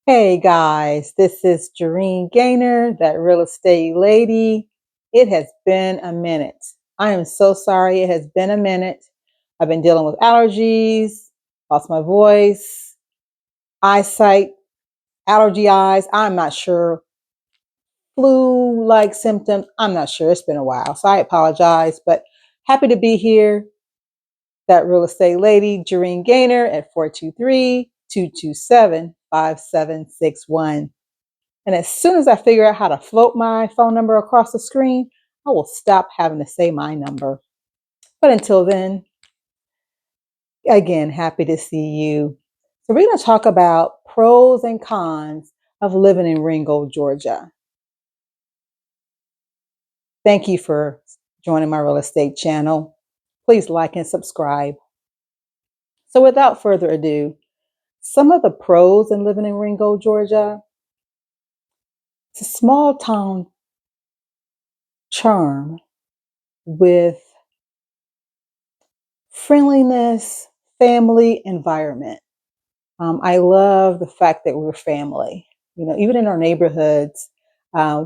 Hey guys, this is Joreen Gainer, that real estate lady. It has been a minute. I am so sorry. It has been a minute. I've been dealing with allergies, lost my voice, eyesight, allergy eyes. I'm not sure. Flu like symptoms. I'm not sure. It's been a while. So I apologize, but happy to be here. That real estate lady, Joreen Gainer at 423-227-5761. And as soon as I figure out how to float my phone number across the screen, I will stop having to say my number. But until then, again, happy to see you. So we're going to talk about pros and cons of living in Ringgold, Georgia. Thank you for joining my real estate channel. Please like and subscribe. So without further ado, some of the pros in living in Ringgold, Georgia. It's a small town charm with friendliness, family environment. I love the fact that we're family. Even in our neighborhoods,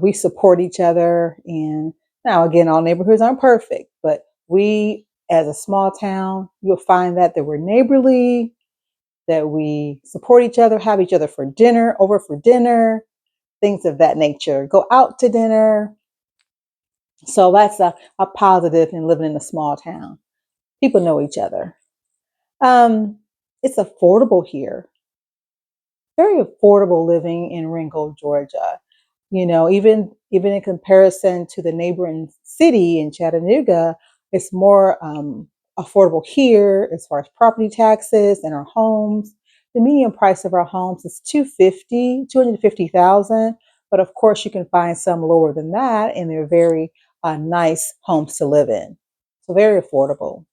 we support each other. And now, again, all neighborhoods aren't perfect, but we, as a small town, you'll find that we're neighborly, that we support each other, have each other for dinner, over for dinner, things of that nature. Go out to dinner. So that's a positive in living in a small town. People know each other. It's affordable here. Very affordable living in Ringgold, Georgia. Even in comparison to the neighboring city in Chattanooga, it's more affordable here as far as property taxes and our homes. The median price of our homes is $250,000, but of course you can find some lower than that, and they're very nice homes to live in. So very affordable.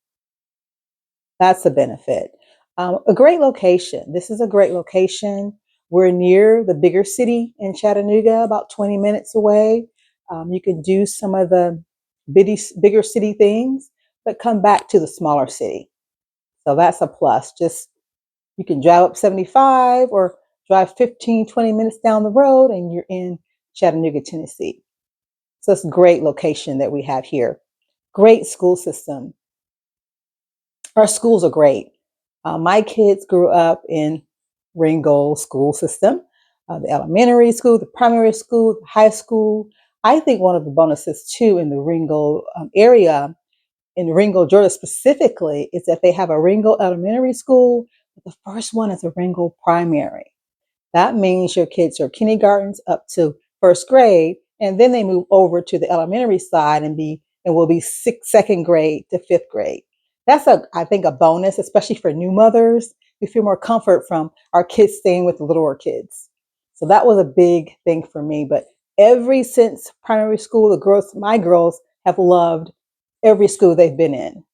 That's a benefit. A great location. This is a great location. We're near the bigger city in Chattanooga, about 20 minutes away. You can do some of the bigger city things, but come back to the smaller city. So that's a plus. Just you can drive up 75 or drive 15, 20 minutes down the road and you're in Chattanooga, Tennessee. So it's a great location that we have here. Great school system. Our schools are great. My kids grew up in Ringgold school system, the elementary school, the primary school, the high school. I think one of the bonuses too in the Ringgold area, in Ringgold, Georgia specifically, is that they have a Ringgold elementary school, but the first one is a Ringgold primary. That means your kids are kindergartens up to first grade, and then they move over to the elementary side and will be second grade to fifth grade. That's I think a bonus, especially for new mothers. We feel more comfort from our kids staying with the littler kids. So that was a big thing for me. But since primary school, my girls have loved every school they've been in.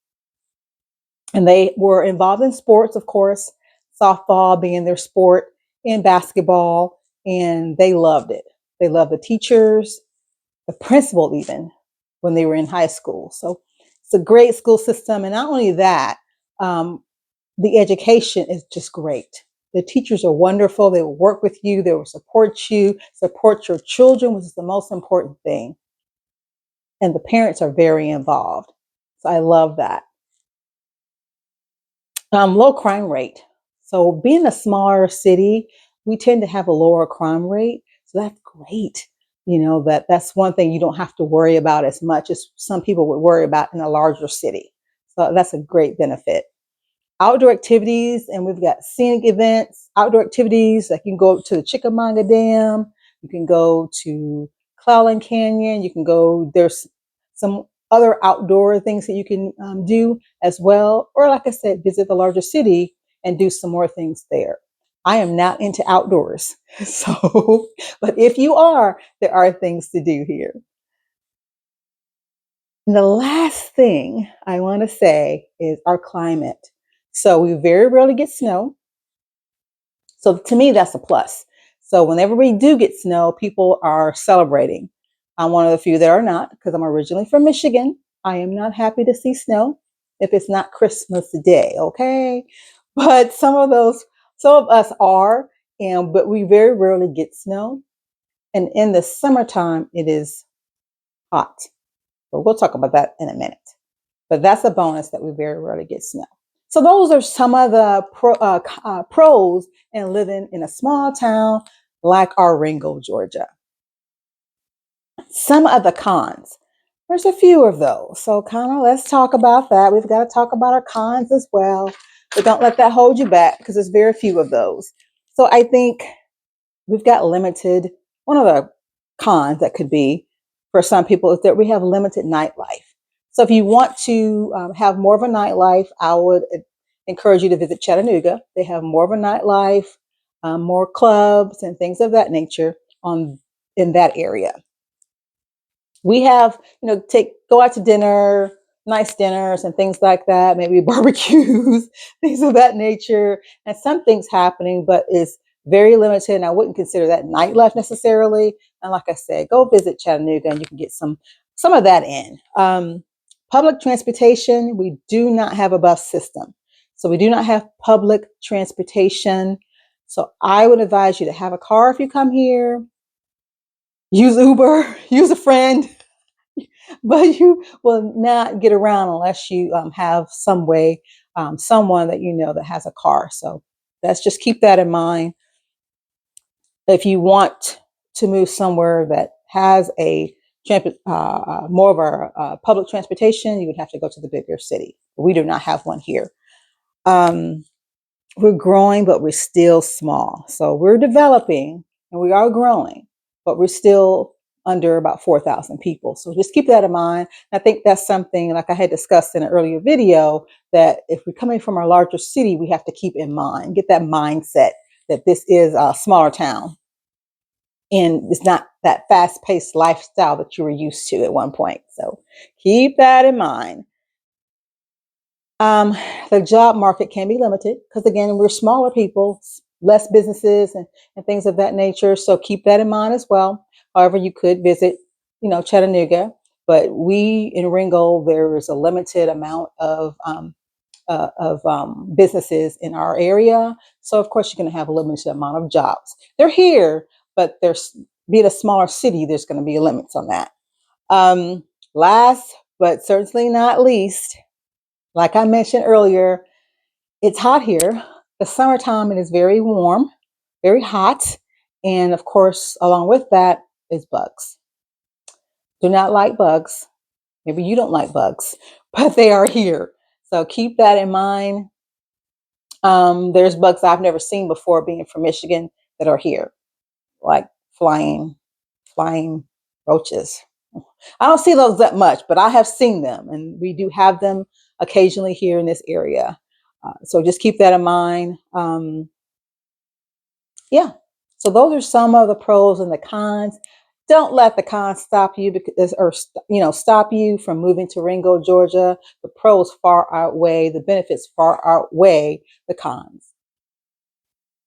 And they were involved in sports, of course, softball being their sport, and basketball, and they loved it. They loved the teachers, the principal, even when they were in high school. So it's a great school system. And not only that, the education is just great. The teachers are wonderful. They will work with you. They will support you, support your children, which is the most important thing. And the parents are very involved. So I love that. Low crime rate. So being a smaller city, we tend to have a lower crime rate. So that's great. That's one thing you don't have to worry about as much as some people would worry about in a larger city. So that's a great benefit. Outdoor activities, and we've got scenic events, outdoor activities, like you can go to the Chickamauga Dam, you can go to Clallan Canyon, there's some other outdoor things that you can do as well. Or like I said, visit the larger city and do some more things there. I am not into outdoors. But if you are, there are things to do here. And the last thing I want to say is our climate. So we very rarely get snow. So to me, that's a plus. So whenever we do get snow, people are celebrating. I'm one of the few that are not, because I'm originally from Michigan. I am not happy to see snow if it's not Christmas Day, okay? But some of us are, but we very rarely get snow. And in the summertime, it is hot. But we'll talk about that in a minute. But that's a bonus that we very rarely get snow. So those are some of the pros in living in a small town like our Ringgold, Georgia. Some of the cons. There's a few of those. So kind of let's talk about that. We've got to talk about our cons as well. But don't let that hold you back because there's very few of those. So I think we've got limited, one of the cons that could be for some people is that we have limited nightlife. So if you want to have more of a nightlife, I would encourage you to visit Chattanooga. They have more of a nightlife, more clubs and things of that nature in that area. We have, go out to dinner, nice dinners and things like that, maybe barbecues, things of that nature, and some things happening, but it's very limited. And I wouldn't consider that nightlife necessarily. And like I said, go visit Chattanooga and you can get some of that in. Public transportation, we do not have a bus system. So we do not have public transportation. So I would advise you to have a car if you come here. Use Uber, use a friend, but you will not get around unless you have some way, someone that you know that has a car. So let's just keep that in mind. If you want to move somewhere that has more of our public transportation, you would have to go to the bigger city. We do not have one here. We're growing, but we're still small. So we're developing and we are growing, but we're still under about 4,000 people. So just keep that in mind. I think that's something like I had discussed in an earlier video that if we're coming from a larger city, we have to keep in mind, get that mindset that this is a smaller town and it's not that fast-paced lifestyle that you were used to at one point. So keep that in mind. The job market can be limited because, again, we're smaller people, less businesses and things of that nature. So keep that in mind as well. However, you could visit, Chattanooga, but we in Ringgold, there is a limited amount of businesses in our area. So, of course, you're going to have a limited amount of jobs. They're here, but being a smaller city, there's going to be limits on that. Last, but certainly not least, like I mentioned earlier, it's hot here. The summertime, it is very warm, very hot. And of course, along with that is bugs. Do not like bugs. Maybe you don't like bugs, but they are here. So keep that in mind. There's bugs I've never seen before being from Michigan that are here, like flying roaches. I don't see those that much, but I have seen them, and we do have them occasionally here in this area. So just keep that in mind. Yeah. So those are some of the pros and the cons. Don't let the cons stop you stop you from moving to Ringgold, Georgia. The pros far outweigh the benefits, far outweigh the cons.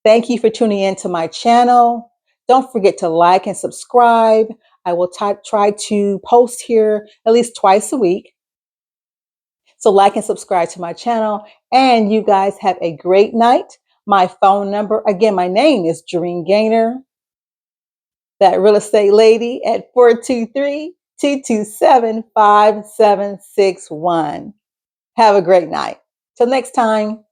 Thank you for tuning in to my channel. Don't forget to like and subscribe. I will try to post here at least twice a week. So like and subscribe to my channel. And you guys have a great night. My phone number, again, my name is Joreen Gainer, that real estate lady, at 423-227-5761. Have a great night. Till next time.